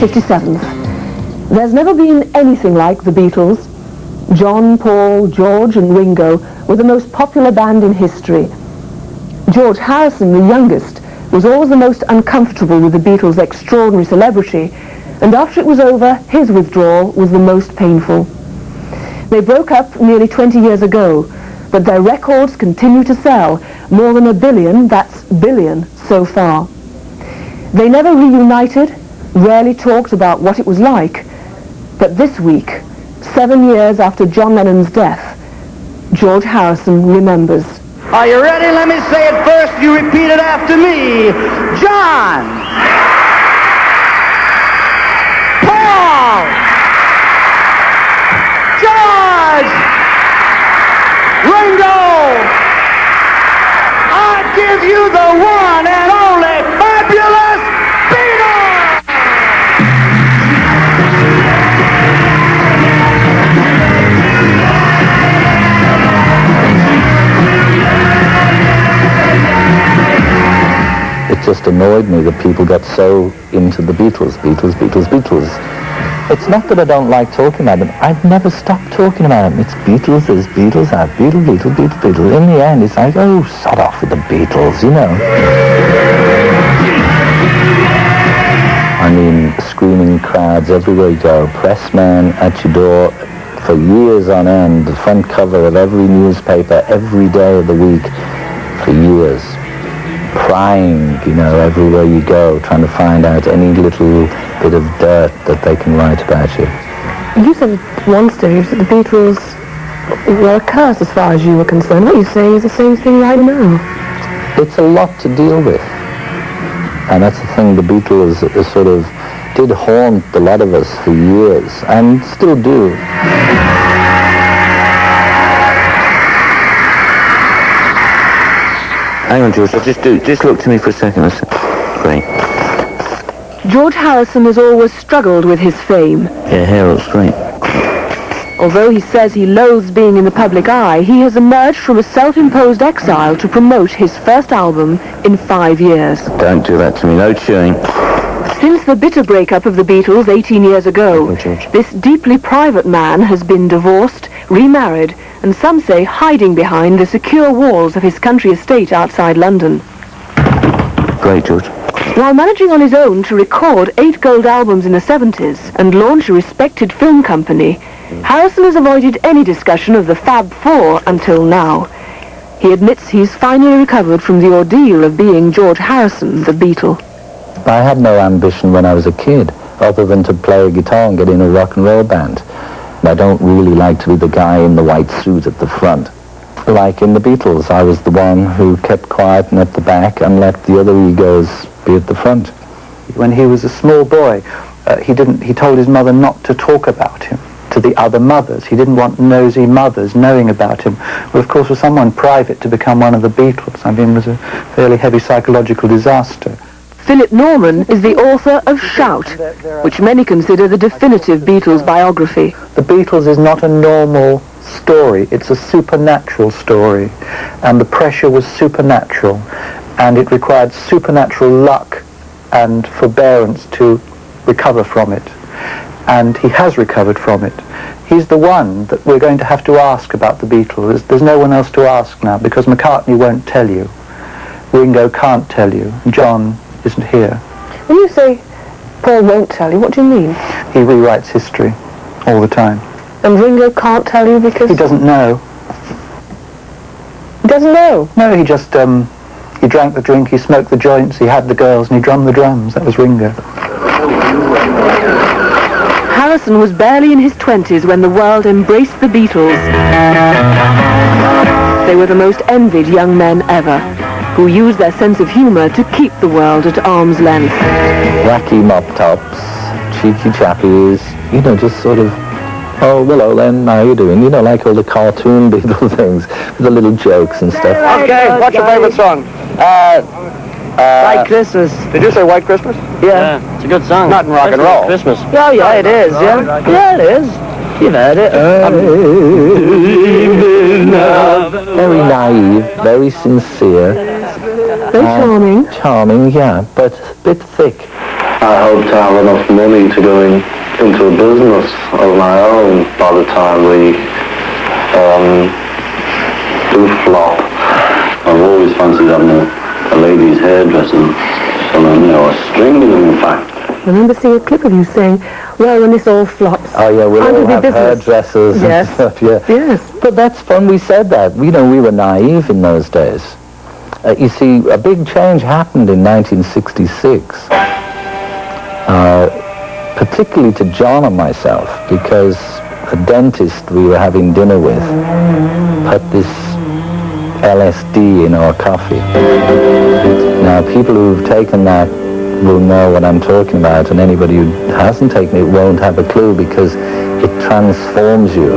57th. There's never been anything like the Beatles. John, Paul, George and Ringo were the most popular band in history. George Harrison, the youngest, was always the most uncomfortable with the Beatles' extraordinary celebrity, and after it was over, his withdrawal was the most painful. They broke up nearly 20 years ago, but their records continue to sell, more than 1 billion, that's billion, so far. They never reunited, rarely talked about what it was like, but this week, 7 years after John Lennon's death, George Harrison remembers. Are you ready? Let me say it first. You repeat it after me. John. Paul. George. Ringo. I give you the one and only fabulous Beatles. It just annoyed me that people got so into the Beatles. It's not that I don't like talking about them. I've never stopped talking about them. It's Beatles, there's Beatles, I've Beatles. In the end, it's like, oh, sod off with the Beatles, you know. I mean, screaming crowds everywhere you go, pressman at your door for years on end, the front cover of every newspaper every day of the week for years. Prying, you know, everywhere you go, trying to find out any little bit of dirt that they can write about you. You said at one stage that the Beatles were a curse as far as you were concerned. What you're saying is the same thing right now. It's a lot to deal with. And that's the thing, the Beatles sort of did haunt a lot of us for years, and still do. Hang on, George, just look to me for a second. That's great. George Harrison has always struggled with his fame. Yeah, hair looks great. Although he says he loathes being in the public eye, he has emerged from a self-imposed exile to promote his first album in 5 years. Don't do that to me, no chewing. Since the bitter breakup of the Beatles 18 years ago, this deeply private man has been divorced, remarried, and some say hiding behind the secure walls of his country estate outside London. Great, George. While managing on his own to record 8 gold albums in the 70s and launch a respected film company, Harrison has avoided any discussion of the Fab Four until now. He admits he's finally recovered from the ordeal of being George Harrison, the Beatle. I had no ambition when I was a kid, other than to play a guitar and get in a rock and roll band. I don't really like to be the guy in the white suit at the front. Like in the Beatles, I was the one who kept quiet and at the back and let the other egos be at the front. When he was a small boy, he told his mother not to talk about him to the other mothers. He didn't want nosy mothers knowing about him. Well, of course, for someone private to become one of the Beatles, I mean, was a fairly heavy psychological disaster. Philip Norman is the author of Shout, which many consider the definitive Beatles biography. The Beatles is not a normal story, it's a supernatural story, and the pressure was supernatural, and it required supernatural luck and forbearance to recover from it, and he has recovered from it. He's the one that we're going to have to ask about the Beatles. There's no one else to ask now, because McCartney won't tell you, Ringo can't tell you, John isn't here. When you say Paul won't tell you, what do you mean? He rewrites history all the time. And Ringo can't tell you because... He doesn't know. He doesn't know? No, he just, he drank the drink, he smoked the joints, he had the girls, and he drummed the drums. That was Ringo. Harrison was barely in his 20s when the world embraced the Beatles. They were the most envied young men ever, who used their sense of humour to keep the world at arm's length. Wacky mop tops, cheeky chappies, you know, just sort of, oh, hello then, how you doing? You know, like all the cartoon Beatles things, with the little jokes and stuff. Okay, what's your favorite song? White Christmas. Did you say White Christmas? Yeah, it's a good song. Not in rock and roll. Christmas. Oh, yeah, it is, yeah. Yeah, it is. You've heard it. Very naive, very sincere. Very charming. Charming, yeah, but a bit thick. I hope to have enough money to go into a business of my own by the time we do flop. I've always fancied having a ladies' hairdresser, a string in them, in fact. I remember seeing a clip of you saying, well, when this all flops, Oh yeah, we'll I'm all gonna have be business. hairdressers Yes. and stuff, yeah. Yes. But that's fun, we said that. We were naive in those days. You see, a big change happened in 1966, particularly to John and myself, because a dentist we were having dinner with put this LSD in our coffee. Now, people who've taken that will know what I'm talking about, and anybody who hasn't taken it won't have a clue, because it transforms you.